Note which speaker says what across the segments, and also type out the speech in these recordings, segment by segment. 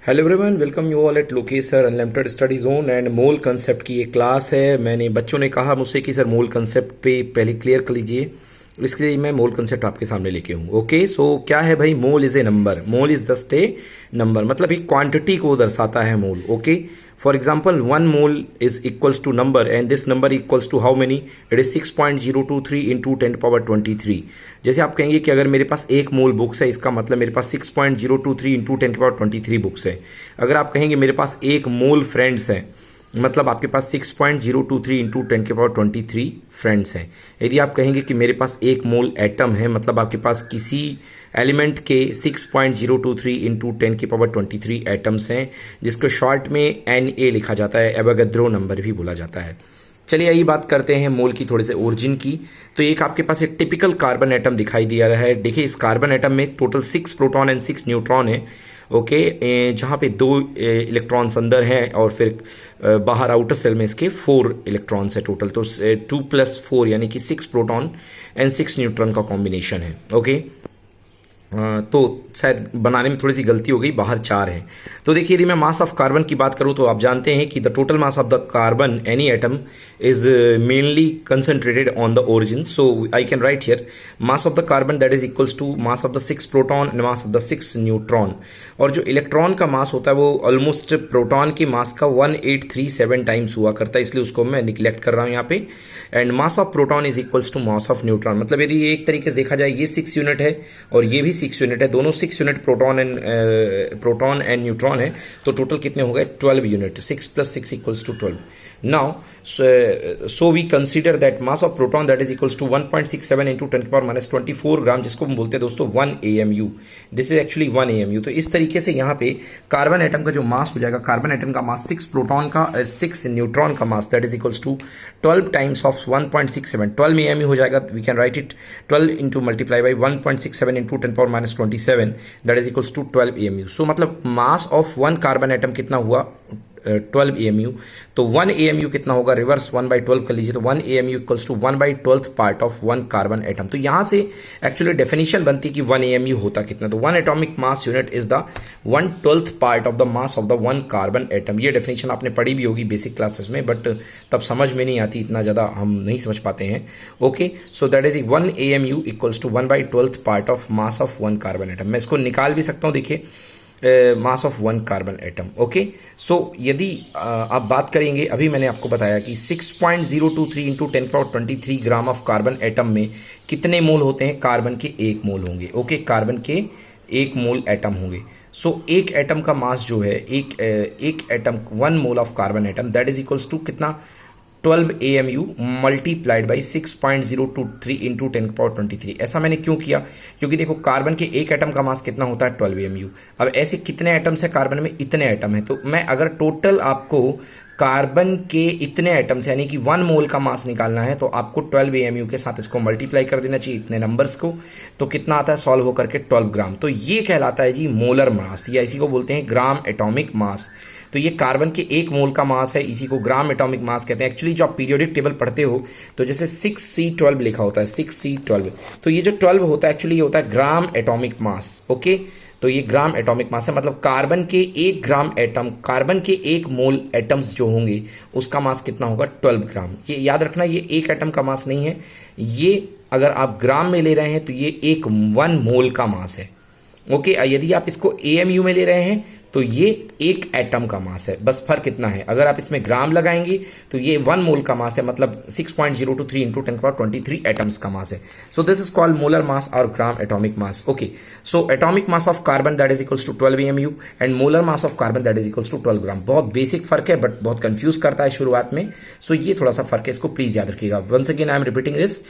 Speaker 1: Hello everyone, welcome you all at Lokesh sir unlimited study zone and mole concept की एक class है। मैंने बच्चों ने कहा मुझसे कि सर मोल कंसेप्ट पे पहले क्लियर कर लीजिए, इसके लिए मैं मोल कंसेप्ट आपके सामने लेके हूँ। ओके, सो क्या है भाई, mole is a number. Mole is just a number, मतलब एक क्वांटिटी को दर्शाता है mole. Okay, for example 1 mole is equals to number and this number equals to how many, it is 6.023 into 10⁻23। जैसे आप कहेंगे कि अगर मेरे पास 1 मोल बुक्स है, इसका मतलब मेरे पास 6.023 इंटू 10⁻23 बुक्स है। अगर आप कहेंगे मेरे पास 1 मोल फ्रेंड्स हैं, मतलब आपके पास 6.023 इंटू 10⁻23 फ्रेंड्स हैं। यदि आप कहेंगे कि मेरे पास 1 मोल एटम है, मतलब आपके पास किसी एलिमेंट के 6.023 इंटू 10⁻23 एटम्स हैं, जिसको शॉर्ट में Na लिखा जाता है, एवोगाड्रो नंबर भी बोला जाता है। चलिए यही बात करते हैं मोल की थोड़े से ओरिजिन की। तो एक आपके पास एक टिपिकल कार्बन एटम दिखाई दिया रहा है। देखिए इस कार्बन एटम में टोटल 6 प्रोटॉन एंड 6 न्यूट्रॉन है। ओके, जहाँ पे 2 इलेक्ट्रॉन्स अंदर हैं और फिर बाहर आउटर सेल में इसके 4 इलेक्ट्रॉन्स है टोटल। तो 2 + 4 यानी कि 6 प्रोटॉन एंड 6 न्यूट्रॉन का कॉम्बिनेशन है। ओके, तो शायद बनाने में थोड़ी सी गलती हो गई, बाहर 4 है। तो देखिए यदि मैं मास ऑफ कार्बन की बात करूं तो आप जानते हैं कि the total mass of the carbon any atom is mainly concentrated on the origin. So I can write here mass of the carbon that is equals to mass of the 6 proton and mass of the 6 neutron. और जो electron का मास होता है वो almost proton की मास का 1837 times हुआ करता है, इसलिए उसको मैं निगलेक्ट कर रहा हूं यहाँ पे। And mass of proton is equals to mass of neutron, मतलब यदि एक तरीके से देखा जाए ये 6 यूनिट है और ये भी 6 यूनिट है, दोनों 6 यूनिट प्रोटॉन एंड न्यूट्रॉन है, तो टोटल कितने हो गए 12 unit. 6 + 6 equals to 12। Now so we consider that mass of proton that is equals to 1.67 into 10⁻24 gram, जिसको हम बोलते हैं दोस्तों 1 AMU। This is actually 1 AMU। तो इस तरीके से यहाँ पे कार्बन एटम का जो मास हो जाएगा, कार्बन एटम का मास 6 प्रोटॉन का 6 न्यूट्रॉन का mass that is equals to 12 times of 1.67, 12 AMU हो जाएगा। We can write it 12 into multiply by 1.67 into 10⁻27 that is equals to 12 AMU। सो मतलब मास ऑफ 1 कार्बन एटम कितना हुआ 12 AMU। तो 1 AMU कितना होगा, रिवर्स 1/12 कर लीजिए, तो 1 AMU equals to 1/12th part of 1 carbon atom. तो यहां से एक्चुअली डेफिनेशन बनती है कि 1 AMU होता कितना, तो 1 atomic mass unit is the 1/12th part of the mass of the 1 carbon atom. ये डेफिनेशन आपने पढ़ी भी होगी बेसिक क्लासेस में, बट तब समझ में नहीं आती, इतना ज्यादा हम नहीं समझ पाते हैं। Okay, so that is 1 AMU equals to 1/12th part of mass of 1 carbon atom. मैं इसको निकाल भी सकता हूं, देखिए mass of 1 carbon atom. Okay, so यदि आप बात करेंगे, अभी मैंने आपको बताया कि 6.023 into 10⁻23 gram of carbon atom में कितने मोल होते हैं, कार्बन के 1 मोल होंगे। ओके, कार्बन के 1 मोल एटम होंगे। सो एक एटम का मास जो है, एक atom 1 mole of carbon atom that is equals to कितना 12 AMU मल्टीप्लाइड बाई 6.023 इंटू 10⁻23। ऐसा मैंने क्यों किया, क्योंकि देखो कार्बन के एक एटम का मास कितना होता है 12 AMU। अब ऐसे कितने एटम्स है कार्बन में, इतने एटम है। तो मैं अगर टोटल आपको कार्बन के इतने एटम्स यानी कि 1 मोल का मास निकालना है, तो आपको 12 AMU के साथ इसको मल्टीप्लाई कर देना चाहिए, इतने नंबर्स को। तो कितना आता है सॉल्व होकर के 12 ग्राम। तो ये कहलाता है जी मोलर मास, या इसी को बोलते हैं ग्राम एटॉमिक मास। तो ये कार्बन के 1 मोल का मास है, इसी को ग्राम एटॉमिक मास कहते हैं। एक्चुअली जो आप पीरियोडिक टेबल पढ़ते हो तो जैसे 6C12 लिखा होता है, 6C12, तो ये जो 12 होता है एक्चुअली ये होता है ग्राम एटॉमिक मास। ओके, तो ये ग्राम एटॉमिक मास है, मतलब कार्बन के 1 ग्राम एटम, कार्बन के 1 मोल एटम्स जो होंगे उसका मास कितना होगा 12 ग्राम। ये याद रखना, ये एक एटम का मास नहीं है, ये अगर आप ग्राम में ले रहे हैं तो ये 1 मोल का मास है। ओके, यदि आप इसको AMU में ले रहे हैं तो ये 1 एटम का मास है, बस फर्क इतना है। अगर आप इसमें ग्राम लगाएंगे तो ये 1 मोल का मास है, मतलब 6.023 इंटू 10⁻23 एटम्स का मास है। So this is called molar mass और gram atomic mass. Okay, so atomic mass of carbon that is equals to 12 AMU and molar mass of carbon that is equals to 12 gram. बहुत basic फर्क है but बहुत confuse करता है शुरुआत में। सो ये थोड़ा सा फर्क है, इसको प्लीज याद रखिएगा। Once again I am repeating this,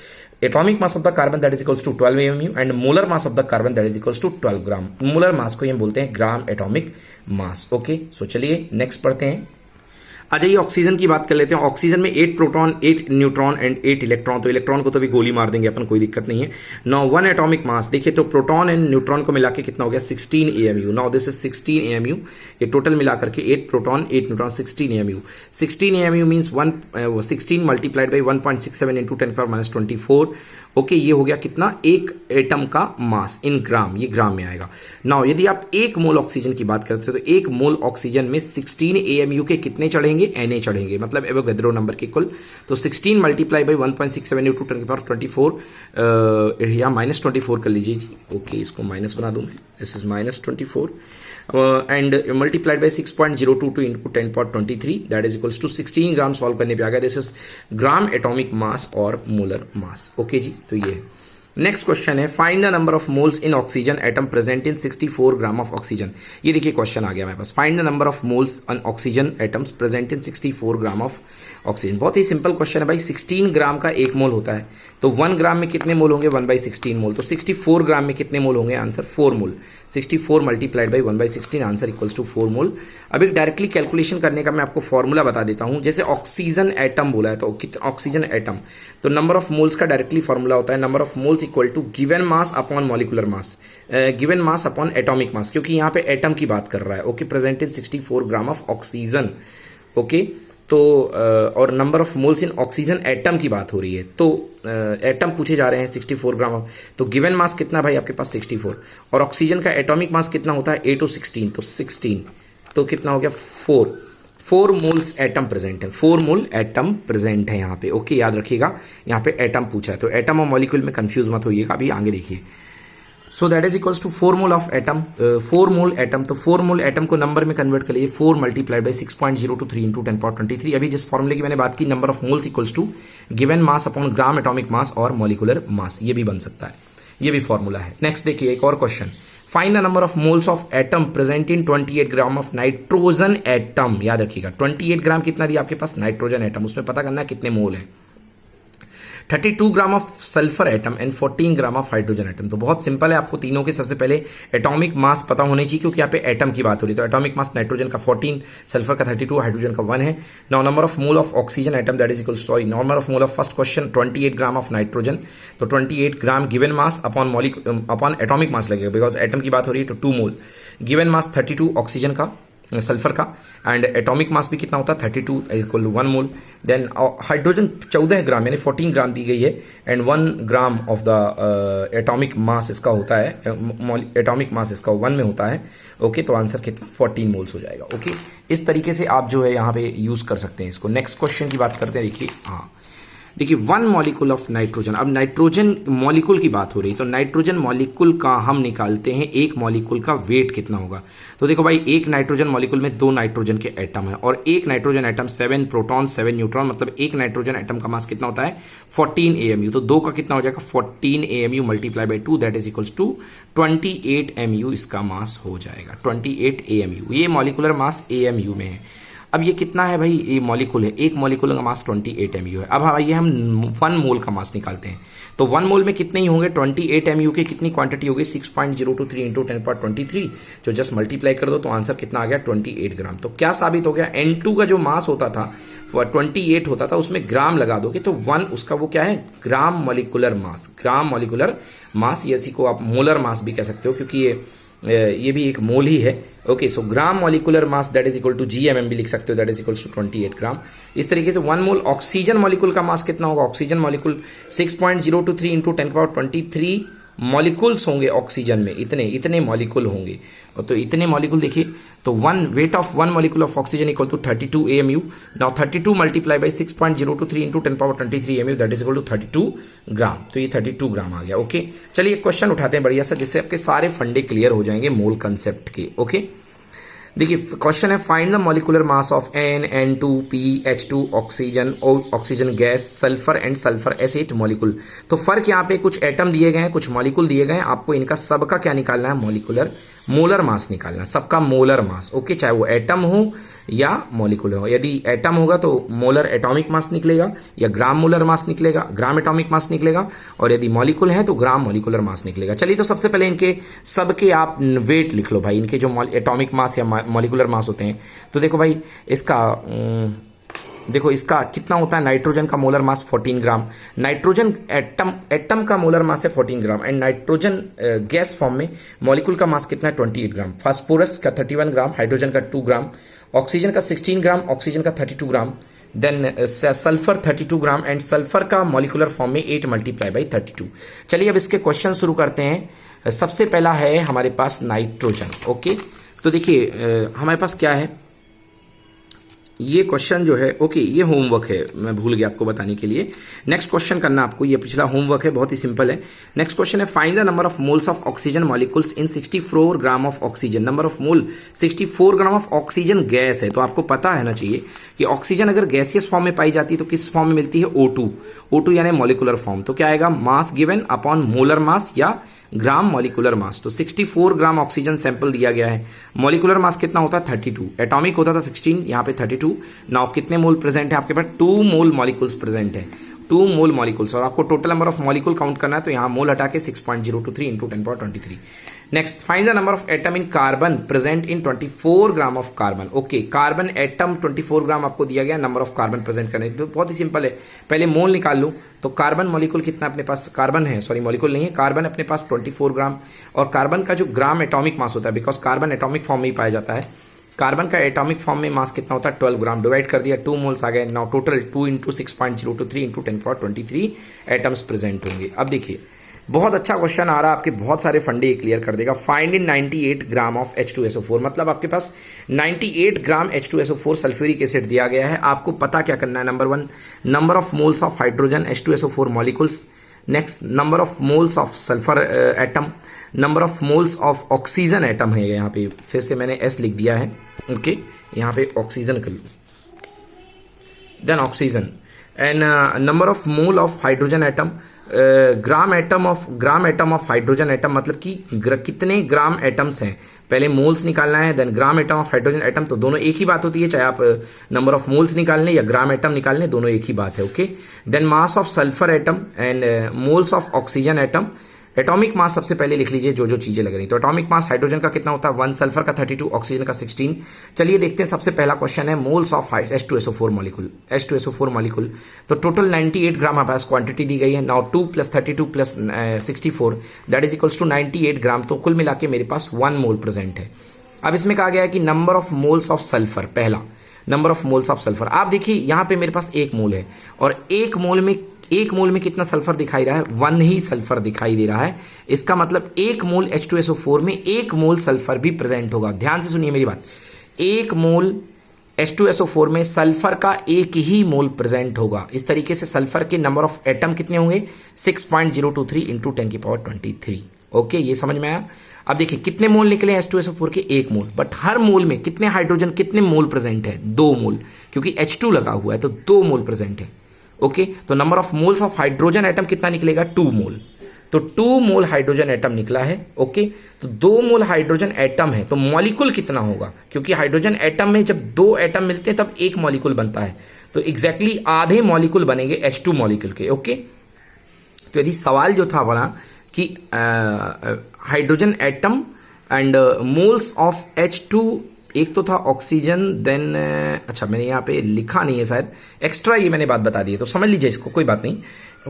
Speaker 1: atomic mass of the carbon that is equals to 12 AMU and molar mass of the carbon that is equals to 12 gram. Molar mass को हम बोलते हैं ग्राम एटॉमिक मास। ओके, सो चलिए next पढ़ते हैं। आ जाइए oxygen की बात कर लेते हैं। ऑक्सीजन में 8 प्रोटॉन, 8 न्यूट्रॉन एंड 8 इलेक्ट्रॉन। तो इलेक्ट्रॉन को तो भी गोली मार देंगे अपन, कोई दिक्कत नहीं है। नाउ 1 एटॉमिक मास देखिए तो प्रोटॉन एंड न्यूट्रॉन को मिला के कितना हो गया 16 AMU। Now this is 16 AMU। ये टोटल मिला करके 8 proton 8 neutron 16 AMU। 16 AMU means 16 multiplied by 1.67 into 10⁻24। Okay, ये हो गया कितना, एक एटम का मास इन ग्राम, ये ग्राम में आएगा। नाउ यदि आप एक मोल ऑक्सीजन की बात करते हो तो एक मोल ऑक्सीजन में 16 AMU के कितने चढ़ेंगे, Na चढ़ेंगे, मतलब एवोगैड्रो नंबर के कुल। तो 16 मल्टीप्लाई बाई 1.67 इंटू 10⁻24 या -24 कर लीजिए जी। ओके, इसको माइनस बना दूं मैं, this is -24 and multiplied by 6.022 into 10⁻23 that is equals to 16 gram. Solve करने पे आ गया, this is gram atomic mass और मोलर मास। ओके जी, तो ये है। नेक्स्ट क्वेश्चन है, find the number of moles in oxygen atom present in 64 gram of oxygen. ये देखिए क्वेश्चन आ गया मेरे पास, find the number of moles in oxygen atoms present in 64 gram of oxygen. बहुत ही सिंपल क्वेश्चन है भाई। 16 ग्राम का एक मोल होता है, तो 1 ग्राम में कितने मोल होंगे, 1/16 मोल। तो 64 ग्राम में कितने मोल होंगे, answer 4 mole. 64 multiplied by 1/16 answer equals to 4 mole. अब एक डायरेक्टली कैलकुलेशन करने का मैं आपको फॉर्मूला बता देता हूं। जैसे ऑक्सीजन एटम बोला है तो ऑक्सीजन एटम, तो नंबर ऑफ मोल्स का डायरेक्टली फॉर्मूला होता है number of moles equal to given mass upon molecular mass, given mass upon atomic mass, क्योंकि यहां पे एटम की बात कर रहा है। Okay, present in 64 gram of oxygen. Okay, तो और number of moles in oxygen atom की बात हो रही है, तो एटम पूछे जा रहे हैं 64 ग्राम ऑफ, तो गिवन मास कितना भाई आपके पास 64, और ऑक्सीजन का एटॉमिक मास कितना होता है 8 और 16, तो 16, तो कितना हो गया 4 मोल्स एटम प्रेजेंट है, 4 मोल एटम प्रेजेंट है यहाँ पे। ओके, याद रखिएगा यहाँ पे एटम पूछा है, तो एटम और मॉलिक्यूल में कंफ्यूज मत होइएगा, अभी आगे देखिए। So that is equals to 4 mole of atom, 4 mole atom, तो 4 मोल एटम को नंबर में कन्वर्ट कर लिए, 4 मल्टीप्लाइड बाई 6.023 इंटू 10⁻23। अभी जिस फॉर्मूले की मैंने बात की, number of moles equals to given mass upon gram atomic mass और मॉलिकुलर मास, ये भी बन सकता है, ये भी फॉर्मूला है। नेक्स्ट देखिए एक और question, find the number of moles of atom present in 28 gram of nitrogen atom. याद रखिएगा 28 ग्राम कितना दिया आपके पास, नाइट्रोजन एटम, उसमें पता करना है कितने मोल है। 32 gram of sulphur atom and 14 gram of hydrogen atom. तो बहुत सिंपल है, आपको तीनों के सबसे पहले एटॉमिक मास पता होने चाहिए, क्योंकि यहाँ पे एटम की बात हो रही है। तो एटॉमिक मास नाइट्रोजन का 14, सल्फर का 32, हाइड्रोजन का 1 है। Now number of mole of oxygen atom that is equal, sorry, number of mole of first question 28 gram of nitrogen, तो 28 gram given mass upon atomic mass लगेगा, because atom की बात हो रही है, तो 2 मोल। गिवन मास 32 ऑक्सीजन का, sulphur का, एंड एटॉमिक मास भी कितना होता है 32 is equal to 1 mole. Then hydrogen 14 gram यानी 14 ग्राम दी गई है, and 1 gram of the atomic mass इसका होता है, एटॉमिक मास इसका 1 में होता है। ओके, तो आंसर कितना 14 मोल्स हो जाएगा। ओके, इस तरीके से आप जो है यहाँ पे यूज कर सकते हैं इसको। नेक्स्ट क्वेश्चन की बात करते हैं, देखिए, हाँ देखिए 1 मॉलिक्यूल ऑफ नाइट्रोजन। अब नाइट्रोजन मॉलिक्यूल की बात हो रही है, तो नाइट्रोजन मॉलिक्यूल का हम निकालते हैं एक मॉलिक्यूल का वेट कितना होगा। तो देखो भाई, एक नाइट्रोजन मॉलिक्यूल में 2 नाइट्रोजन के एटम है, और एक नाइट्रोजन एटम 7 प्रोटॉन 7 न्यूट्रॉन, मतलब एक नाइट्रोजन एटम का मास कितना होता है 14 AMU। तो 2 का कितना हो जाएगा 14 AMU multiply by 2 that is equals to 28 MU इसका मास हो जाएगा, 28 AMU। ये मॉलिकुलर मास AMU में है। अब ये कितना है भाई, ये मॉलिक्यूल है, एक मॉलिक्यूल का मास 28 MU है। अब आइए हम 1 मोल का मास निकालते हैं, तो 1 मोल में कितने ही होंगे 28 MU की कितनी क्वांटिटी होगी 6.023 इंटू 10⁻23, जो जस्ट मल्टीप्लाई कर दो तो आंसर कितना आ गया 28 ग्राम। तो क्या साबित हो गया, N2 का जो मास होता था 28 होता था, उसमें ग्राम लगा दोगे तो 1 उसका वो क्या है ग्राम मॉलिकुलर मास, ग्राम मॉलिकुलर मास, ये इसी को आप मोलर मास भी कह सकते हो, क्योंकि ये भी एक मोल ही है। Okay, so gram molecular mass that is equal to GMM भी लिख सकते हो, that is equal to 28 gram. इस तरीके से 1 मोल ऑक्सीजन मॉलिक्यूल का मास कितना होगा, ऑक्सीजन मॉलिक्यूल 6.023 इंटू 10⁻23 मॉलिक्यूल्स होंगे ऑक्सीजन में, इतने मॉलिक्यूल होंगे। तो इतने मॉलिक्यूल देखिए, तो weight of 1 molecule of oxygen equal to 32 AMU। Now 32 multiply by 6.023 into 10⁻23 AMU that is equal to 32 gram. तो ये 32 ग्राम आ गया। ओके, चलिए एक क्वेश्चन उठाते हैं बढ़िया सा, जिससे आपके सारे फंडे क्लियर हो जाएंगे मोल कंसेप्ट के। ओके, देखिए क्वेश्चन है, find the molecular mass of N2 P H2 oxygen gas sulphur and sulphur acid molecule. तो फर्क यहाँ पे कुछ एटम दिए गए हैं, कुछ मॉलिक्यूल दिए गए हैं, आपको इनका सबका क्या निकालना है मॉलिकुलर मोलर मास निकालना, सबका मोलर मास। ओके, चाहे वो एटम हो या मॉलिक्यूल हो। यदि एटम होगा तो मोलर एटॉमिक मास निकलेगा, या ग्राम मोलर मास निकलेगा, ग्राम एटॉमिक मास निकलेगा, और यदि मॉलिक्यूल है तो ग्राम मॉलिकुलर मास निकलेगा। चलिए, तो सबसे पहले इनके सबके आप वेट लिख लो भाई, इनके जो एटॉमिक मास या मॉलिकुलर मास होते हैं। तो देखो भाई, देखो इसका कितना होता है, नाइट्रोजन का मोलर मास 14 ग्राम, नाइट्रोजन एटम का मोलर मास है 14 ग्राम, एंड नाइट्रोजन गैस फॉर्म में मॉलिक्यूल का मास कितना है 28 ग्राम, फास्फोरस का 31 ग्राम, हाइड्रोजन का 2 ग्राम, ऑक्सीजन का 16 ग्राम, ऑक्सीजन का 32 gram, then sulphur 32 gram, and sulphur का मॉलिकुलर फॉर्म में 8 मल्टीप्लाई बाई 32। चलिए अब इसके क्वेश्चन शुरू करते हैं। सबसे पहला है हमारे पास नाइट्रोजन। ओके, तो देखिए हमारे पास क्या है, ये क्वेश्चन जो है, ओके ये होमवर्क है, मैं भूल गया आपको बताने के लिए। नेक्स्ट क्वेश्चन करना आपको, ये पिछला होमवर्क है, बहुत ही सिंपल है। नेक्स्ट क्वेश्चन है, find the number of moles of oxygen molecules in 64 gram of oxygen. Number of mole 64 gram of oxygen gas है, तो आपको पता है ना चाहिए कि ऑक्सीजन अगर गैसियस फॉर्म में पाई जाती है तो किस फॉर्म में मिलती है, O2 यानी मॉलिकुलर फॉर्म। तो क्या आएगा, mass given upon molar mass या ग्राम मॉलिकुलर मास। तो 64 ग्राम ऑक्सीजन सैंपल दिया गया है, मॉलिकुलर मास कितना होता है 32, एटॉमिक होता था 16, यहाँ पे 32। नाउ कितने मोल प्रेजेंट है आपके पास, 2 मोल मॉलिक्यूल्स प्रेजेंट है, 2 मोल मॉलिक्यूल्स, और आपको total number of molecule count करना है, तो यहाँ मोल हटा के 6.023 into 1023। Next, find the number of atom in carbon present in 24 gram of carbon. Okay, carbon atom 24 ग्राम आपको दिया गया, नंबर ऑफ कार्बन प्रेजेंट करने, तो बहुत ही सिंपल है, पहले मोल निकाल लूं। तो कार्बन मॉलिक्यूल कितना अपने पास, कार्बन है, सॉरी मॉलिक्यूल नहीं है, कार्बन अपने पास 24 ग्राम, और कार्बन का जो ग्राम एटॉमिक मास होता है, बिकॉज कार्बन एटॉमिक फॉर्म में ही पाया जाता है, कार्बन का एटॉमिक फॉर्म में मास कितना होता है 12 ग्राम, डिवाइड कर दिया, 2 मोल्स आ गए। Now total 2 into 6.023 into 1023 atoms present होंगे। अब देखिए, बहुत अच्छा क्वेश्चन आ रहा है, आपके बहुत सारे फंडे क्लियर कर देगा। Find in 98 gram of H2SO4, मतलब आपके पास 98 ग्राम H2SO4 सल्फ्यूरिक एसिड दिया गया है। आपको पता क्या करना है, number 1 number of moles of hydrogen H2SO4 molecules, next number of moles of sulphur atom, number of moles of oxygen atom है, यहाँ पे फिर से मैंने S लिख दिया है। ओके, यहाँ पे ऑक्सीजन कर लो, then oxygen, and number of mole of hydrogen atom, gram atom of hydrogen atom, मतलब कि कितने ग्राम एटम्स हैं, पहले मोल्स निकालना है, then gram atom of hydrogen atom, तो दोनों एक ही बात होती है, चाहे आप नंबर ऑफ मोल्स निकाल लें या ग्राम एटम निकाल लें, दोनों एक ही बात है। Okay, then mass of sulphur atom and moles of oxygen atom, atomic mass सबसे पहले लिख लीजिए जो जो चीजें लग रही। तो एटॉमिक मास हाइड्रोजन का कितना होता है 1, सल्फर का 32, ऑक्सीजन का 16। चलिए देखते हैं, सबसे पहला क्वेश्चन है moles of H2SO4 molecule, H2SO4 molecule, तो टोटल 98 ग्राम हमारे पास क्वांटिटी दी गई है। Now 2 + 32 + 64 that is equals to 98 gram, तो कुल मिला के मेरे पास 1 मोल प्रेजेंट है। अब इसमें कहा गया है कि number of moles of sulphur, पहला number of moles of sulphur, आप देखिए यहाँ पे मेरे पास 1 मोल है, और एक मोल में कितना सल्फर दिखाई रहा है, 1 ही सल्फर दिखाई दे रहा है। इसका मतलब 1 मोल H2SO4 में 1 मोल सल्फर भी प्रेजेंट होगा। ध्यान से सुनिए मेरी बात, 1 मोल H2SO4 में सल्फर का 1 ही मोल प्रेजेंट होगा। इस तरीके से सल्फर के नंबर ऑफ एटम कितने होंगे 6.023 इंटू 1023। ओके, ये समझ में आया। अब देखिए कितने मोल निकले H2SO4 के, 1 मोल, बट हर मोल में कितने हाइड्रोजन, कितने मोल प्रेजेंट है, 2 मोल, क्योंकि H2 लगा हुआ है तो 2 मोल प्रेजेंट है। ओके, तो number of moles of hydrogen atom कितना निकलेगा 2 मोल, तो 2 मोल हाइड्रोजन एटम निकला है। ओके, तो 2 मोल हाइड्रोजन एटम है, तो मॉलिक्यूल कितना होगा, क्योंकि हाइड्रोजन एटम में जब 2 एटम मिलते हैं तब 1 मॉलिक्यूल बनता है, तो एग्जैक्टली आधे मॉलिक्यूल बनेंगे H2 मॉलिक्यूल के। ओके, तो यदि सवाल जो था बना कि hydrogen atom and moles of H2, एक तो था ऑक्सीजन, देन अच्छा मैंने यहाँ पे लिखा नहीं है शायद, एक्स्ट्रा ये मैंने बात बता दी है, तो समझ लीजिए इसको, कोई बात नहीं।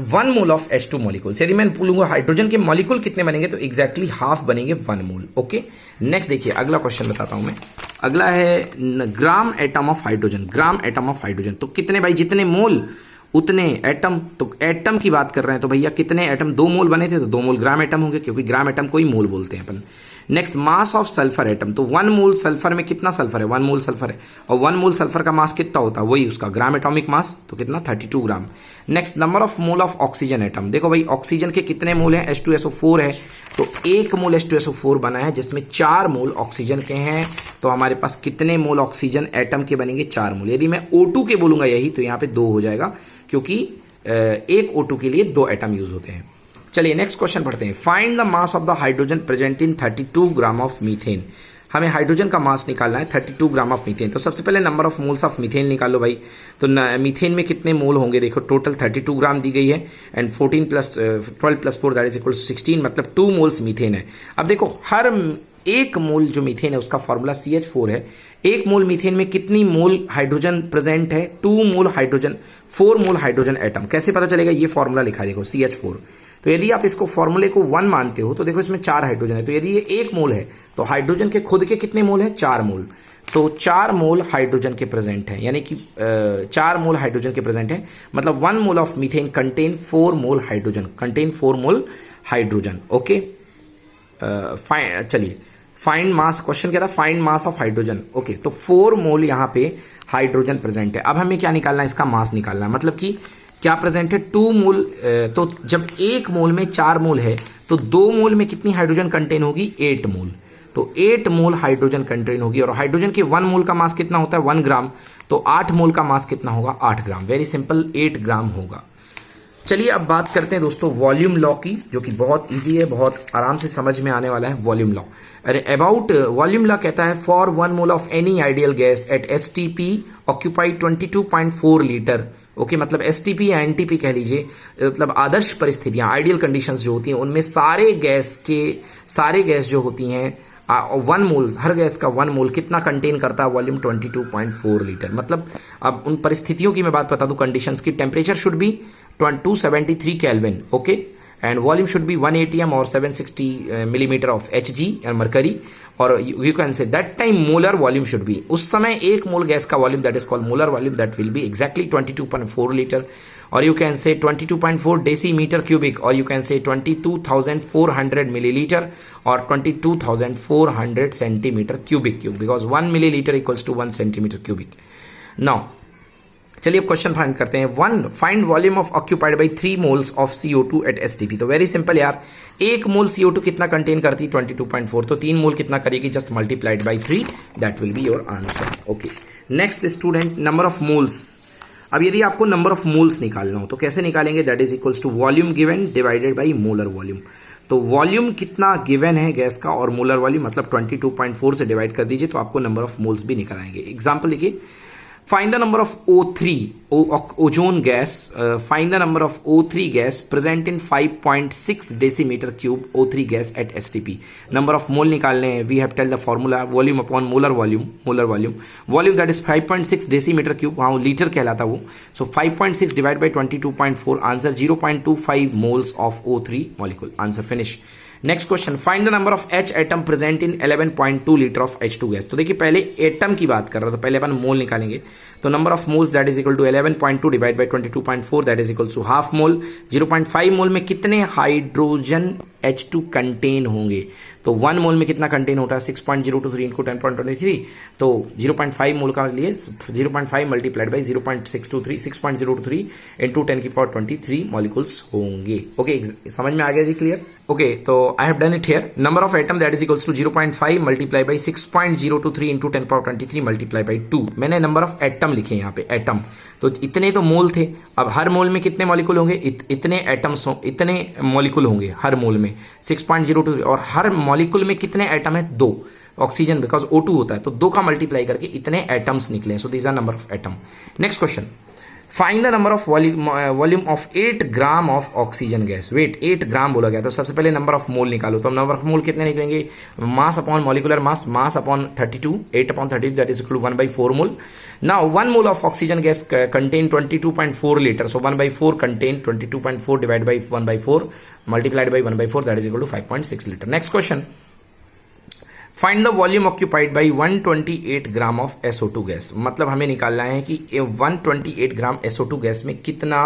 Speaker 1: 1 मोल ऑफ H2 मॉलिक्यूल्स, यदि मैं बोलूंगा हाइड्रोजन के मॉलिक्यूल कितने बनेंगे, तो एग्जैक्टली हाफ बनेंगे 1 मोल। ओके, नेक्स्ट देखिए अगला क्वेश्चन बताता हूं मैं। अगला है ग्राम atom of hydrogen, gram atom of hydrogen, तो कितने भाई, जितने मोल उतने एटम, तो एटम की बात कर रहे हैं, तो भैया कितने एटम, 2 मोल बने थे तो 2 मोल ग्राम एटम होंगे, क्योंकि ग्राम एटम को ही मोल बोलते हैं अपन। Next, mass of sulphur atom, तो 1 मोल सल्फर में कितना सल्फर है, 1 मोल सल्फर है, और 1 मोल सल्फर का मास कितना होता है, वही उसका ग्राम एटॉमिक मास, तो कितना 32 ग्राम। Next, number of mole of oxygen atom, देखो भाई ऑक्सीजन के कितने मोल हैं, H2SO4 है, तो 1 मोल H2SO4 बना है, जिसमें 4 मोल ऑक्सीजन के हैं, तो हमारे पास कितने मोल ऑक्सीजन एटम के बनेंगे, 4 मोल। यदि मैं O2 के बोलूंगा यही, तो यहाँ पे 2 हो जाएगा, क्योंकि एक O2 के लिए 2 एटम यूज होते हैं। चलिए नेक्स्ट क्वेश्चन पढ़ते हैं। Find the mass of the hydrogen present in 32 gram of methane. हमें हाइड्रोजन का मास निकालना है 32 ग्राम ऑफ मीथेन। तो सबसे पहले number of moles of methane निकालो भाई। तो मीथेन में कितने मोल होंगे, देखो टोटल 32 ग्राम दी गई है and 14 plus 12 plus 4 that is equal 16, मतलब 2 मोल्स मीथेन है। अब देखो हर एक मोल जो मीथेन है उसका फॉर्मूला CH4 है। एक मोल मीथेन में कितनी मोल हाइड्रोजन प्रेजेंट है, 2 मोल हाइड्रोजन, 4 मोल हाइड्रोजन एटम। कैसे पता चलेगा, ये फॉर्मूला लिखा है देखो CH4। तो यदि आप इसको फॉर्मूले को 1 मानते हो तो देखो इसमें 4 हाइड्रोजन है, तो यदि ये 1 मोल है तो हाइड्रोजन के खुद के कितने मोल है, 4 मोल। तो 4 मोल हाइड्रोजन के प्रेजेंट है, यानी कि 4 मोल हाइड्रोजन के प्रेजेंट है, मतलब 1 mole of methane contain 4 mole hydrogen, contain 4 mole hydrogen. Okay, चलिए फाइंड मास, क्वेश्चन क्या था, find mass of hydrogen. Okay, तो 4 मोल यहां पे हाइड्रोजन प्रेजेंट है। अब हमें क्या निकालना है, इसका मास निकालना है, मतलब कि क्या प्रेजेंट है, 2 मोल। तो जब 1 मोल में 4 मोल है तो 2 मोल में कितनी हाइड्रोजन कंटेन होगी, 8 मोल। तो 8 मोल हाइड्रोजन कंटेन होगी, और हाइड्रोजन के 1 मोल का मास कितना होता है, 1 ग्राम। तो 8 मोल का मास कितना होगा, 8 ग्राम। वेरी सिंपल, 8 ग्राम होगा। चलिए अब बात करते हैं दोस्तों वॉल्यूम लॉ की, जो कि बहुत इजी है, बहुत आराम से समझ में आने वाला है वॉल्यूम लॉ। अरे अबाउट वॉल्यूम लॉ कहता है for 1 mole of any ideal gas at STP occupy 22.4 litre. Okay, मतलब STP या NTP कह लीजिए, मतलब आदर्श परिस्थितियां, आइडियल कंडीशंस जो होती हैं उनमें सारे गैस जो होती हैं 1 मोल, हर गैस का 1 मोल कितना कंटेन करता है, वॉल्यूम 22.4 लीटर। मतलब अब उन परिस्थितियों की मैं बात बता दूं, कंडीशंस की, temperature should be 273 kelvin, okay, and volume should be 1 atm और 760 मिलीमीटर ऑफ Hg मरकरी, और you can say that time molar volume should be, उस समय 1 मोल गैस का volume that is called molar volume, that will be exactly 22.4 litre, और you can say 22.4 decimetre cubic, और you can say 22,400 millilitre और 22,400 centimetre cubic, because 1 millilitre equals to 1 centimetre cubic. Now चलिए अब question find करते हैं। 1 find volume of occupied by 3 moles of CO2 at STP। तो very simple यार, 1 मोल CO2 कितना contain करती है, 22.4, तो 3 मोल कितना करेगी, just multiplied by 3, that will be your answer. Okay, next student, number of moles. अब यदि आपको नंबर ऑफ मोल्स निकालना हो तो कैसे निकालेंगे, that is equals to volume given divided by molar volume. तो वॉल्यूम कितना गिवन है गैस का और मोलर वॉल्यूम मतलब 22.4 से डिवाइड कर दीजिए, तो आपको नंबर ऑफ मोल्स भी निकल आएंगे। एग्जाम्पल लिखिए, find the number of O3 ozone gas, find the number of O3 gas present in 5.6 decimeter cube O3 gas at STP। number of mole निकालने हैं, we have tell the formula volume upon molar volume that is 5.6 decimeter cube, वहाँ litre कहलाता वो, so 5.6 divided by 22.4, answer 0.25 moles of O3 molecule, answer finish। Next question, find the number of H atom present in 11.2 litre of H2 gas. तो देखिए पहले atom की बात कर रहा हूं, तो पहले अपन मोल निकालेंगे। तो number of moles that is equal to 11.2 divide by 22.4 that is equal to half mole. 0.5 mole में कितने हाइड्रोजन H2 कंटेन होंगे, तो 1 मोल में कितना कंटेन होता है, 6.023 इंटू 10.23, तो 0.5 मोल का लिए 0.5 मल्टीप्लाइड बाई 6.023 इंटू 10 की पावर 23 मॉलिक्यूल्स होंगे। ओके, समझ में आ गया जी, क्लियर। ओके, तो I have done it here. Number of atom that is equals to 0.5 multiply by 6.023 into 10 power 23 multiply by 2। मैंने नंबर ऑफ एटम लिखे यहाँ पे, एटम, तो इतने तो मोल थे। अब हर मोल में कितने मॉलिक्यूल होंगे, इतने एटम्स, इतने मॉलिक्यूल होंगे हर मोल में 6.023, और हर मॉलिक्यूल में कितने एटम है, 2। ऑक्सीजन बिकॉज O2 होता है, तो 2 का मल्टीप्लाई करके इतने एटम्स निकले। So these are number of atom. Next question, find the number of volume of 8 gram of oxygen gas. Weight 8 gram बोला गया, तो सबसे पहले नंबर ऑफ मोल निकालो। तो नंबर ऑफ मोल कितने निकलेंगे, mass upon molecular mass, mass upon 32, 8 upon 32 that is equal to 1/4 mole. Now 1 mole of oxygen gas contain 22.4 litre, so 1/4 contain 22.4 divide by 1/4 multiplied by 1/4 that is equal to 5.6 litre. Next question, find the volume occupied by 128 gram of SO2 gas. मतलब हमें निकालना है कि 128 ग्राम SO2 gas में कितना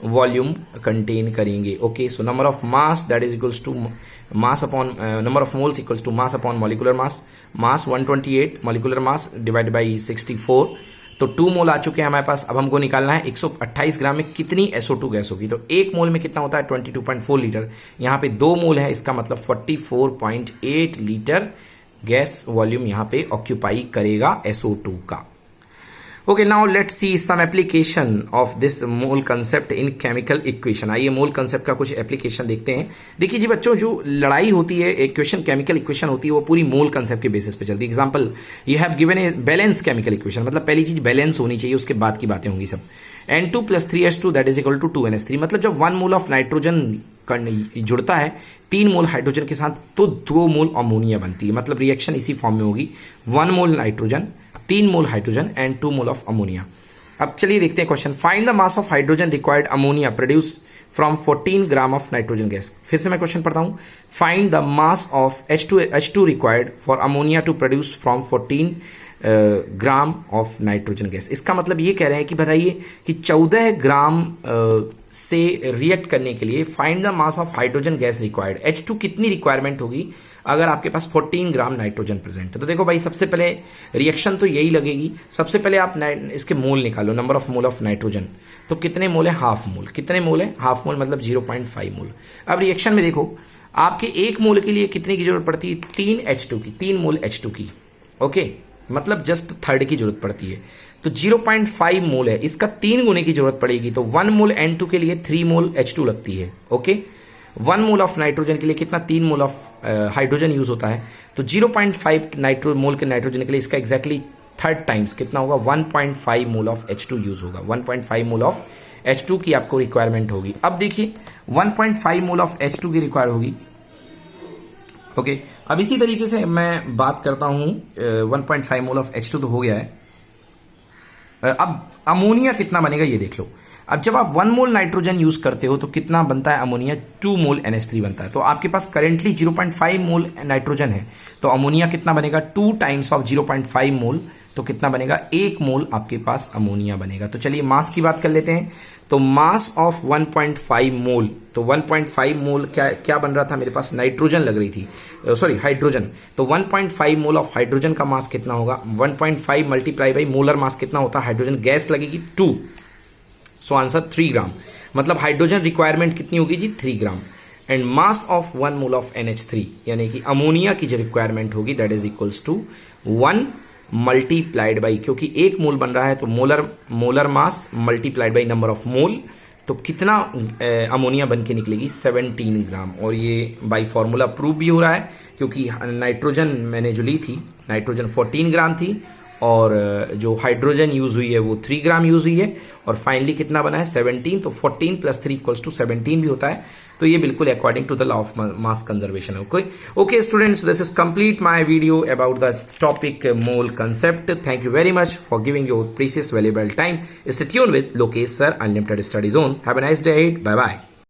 Speaker 1: volume contain करेंगे। Okay, so number of mass that is equals to mass upon number of moles equals to mass upon molecular mass, mass 128 molecular mass divide by 64, तो 2 मोल आ चुके हैं हमारे पास। अब हमको निकालना है 128 ग्राम में कितनी SO2 गैस होगी। तो 1 मोल में कितना होता है, 22.4 लीटर, यहाँ पे 2 मोल है, इसका मतलब 44.8 लीटर गैस वॉल्यूम यहाँ पे ऑक्यूपाई करेगा SO2 का। Okay, now let's see some application of this mole concept in chemical equation. आइए मोल कंसेप्ट का कुछ एप्लीकेशन देखते हैं. देखिए जी बच्चों, जो लड़ाई होती है, इक्वेशन केमिकल इक्वेशन होती है, वो पूरी मोल कंसेप्ट के बेसिस पे चलती है. Example, you have given a balance chemical equation, मतलब पहली चीज बैलेंस होनी चाहिए, उसके बाद की बातें होंगी सब. N2 + 3H2 that is equal to 2NH3. मतलब जब 1 मोल ऑफ नाइट्रोजन जुड़ता है 3 मोल हाइड्रोजन के साथ, तो 2 मोल अमोनिया बनती है. मतलब रिएक्शन इसी फॉर्म में होगी, 1 mole nitrogen, 3 mole hydrogen and 2 mole of ammonia. अब चलिए देखते हैं question. Find the mass of hydrogen required ammonia produce from 14 gram of nitrogen gas. फिर से मैं क्वेश्चन पढ़ता हूं. Find the mass of H2 required for ammonia to produce from 14 gram of nitrogen gas. इसका मतलब ये कह रहे हैं कि बताइए कि 14 ग्राम से रिएक्ट करने के लिए find the mass of hydrogen gas required. H2 कितनी रिक्वायरमेंट होगी अगर आपके पास 14 ग्राम नाइट्रोजन प्रेजेंट है. तो देखो भाई, सबसे पहले रिएक्शन तो यही लगेगी. सबसे पहले आप इसके मोल निकालो, number of mole of nitrogen. तो कितने मोल है? Half mole. कितने मोल है? हाफ मोल, मतलब 0.5 मोल. अब रिएक्शन में देखो, आपके 1 मोल के लिए कितने की जरूरत पड़ती है? 3 H2 की, 3 मोल H2 की. ओके, मतलब जस्ट थर्ड की जरूरत पड़ती है. तो 0.5 मोल है, इसका 3 गुने की जरूरत पड़ेगी. तो 1 मोल N2 के लिए 3 मोल H2 लगती है. ओके, 1 मोल ऑफ नाइट्रोजन के लिए कितना? 3 मोल ऑफ हाइड्रोजन यूज होता है. तो 0.5 मोल के नाइट्रोजन के लिए इसका एग्जैक्टली थर्ड टाइम्स कितना होगा? 1.5 मोल ऑफ H2 यूज होगा. 1.5 मोल ऑफ H2 की आपको रिक्वायरमेंट होगी. अब देखिए, 1.5 मोल ऑफ H2 की रिक्वायर होगी. ओके, अब इसी तरीके से मैं बात करता हूं. 1.5 मोल ऑफ H2 तो हो गया है. अब अमोनिया कितना बनेगा ये देख लो. अब जब आप 1 मोल नाइट्रोजन यूज करते हो तो कितना बनता है अमोनिया? 2 मोल NH3 बनता है. तो आपके पास करेंटली 0.5 मोल नाइट्रोजन है, तो अमोनिया कितना बनेगा? 2 टाइम्स ऑफ 0.5 मोल. तो कितना बनेगा? 1 मोल आपके पास अमोनिया बनेगा. तो चलिए मास की बात कर लेते हैं. तो मास ऑफ 1.5 मोल, तो 1.5 मोल क्या बन रहा था मेरे पास? नाइट्रोजन लग रही थी, सॉरी हाइड्रोजन. तो 1.5 मोल ऑफ हाइड्रोजन का मास कितना होगा? 1.5 मल्टीप्लाई बाई मोलर मास कितना होता है? हाइड्रोजन गैस लगेगी 2. So answer 3 gram. मतलब हाइड्रोजन रिक्वायरमेंट कितनी होगी जी? 3 gram. And mass of 1 mole of NH3 यानी कि अमोनिया की जो रिक्वायरमेंट होगी that is equals to 1 multiplied by, क्योंकि 1 मोल बन रहा है तो molar mass multiplied by number of mole. तो कितना अमोनिया बन के निकलेगी? 17 ग्राम. और ये बाई फॉर्मूला प्रूव भी हो रहा है, क्योंकि नाइट्रोजन मैंने जो ली थी, नाइट्रोजन 14 ग्राम थी और जो हाइड्रोजन यूज हुई है वो 3 ग्राम यूज हुई है. और फाइनली कितना बना है? 17. तो 14 + 3 = 17 भी होता है. तो ये बिल्कुल according to the law of mass conservation है. Okay students, this is complete my video about the topic mole concept. Thank you very much for giving your precious valuable time. Stay tuned with Lokesh sir, unlimited study zone. Have a nice day. Bye bye.